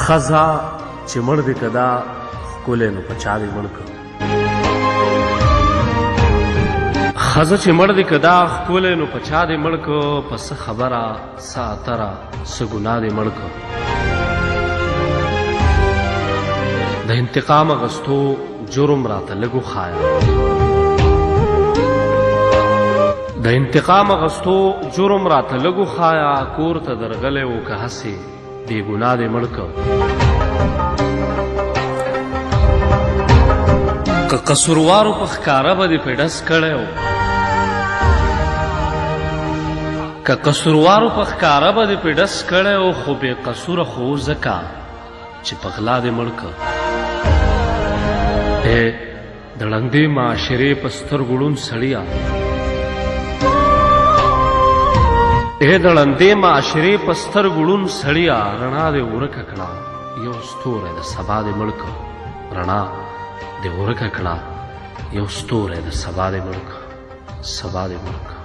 خزا چې مړ دې کدا ښکلی نو په چا دې مړ که خزه چې مړ دې کدا ښکلی نو په چا دې مړ که په څه خبره څه اتره څه ګناه دې مړ که د انتقام اخیستو جرم راته لږ وښایه د انتقام اخیستو جرم راته لږ وښایه کور ته درغلی و که هسې بې ګناه دې مړ که که قصوروارو په ښکاره به دې پې ډز کړی و که قصوروارو په ښکاره به دې پې ډز کړی و خو بې قصوره خو ځکه چې په غلا دې مړ که د ړندې معاشرې په سترګو ړوند سړیه د ړندې معاشرې په سترګو ړوند سړیه رڼا دې ورکه کړه یو ستوری د سبا دې مړ که رڼا دې ورکه کړه یو ستوری د سبا دې مړ که سبا دې مړ که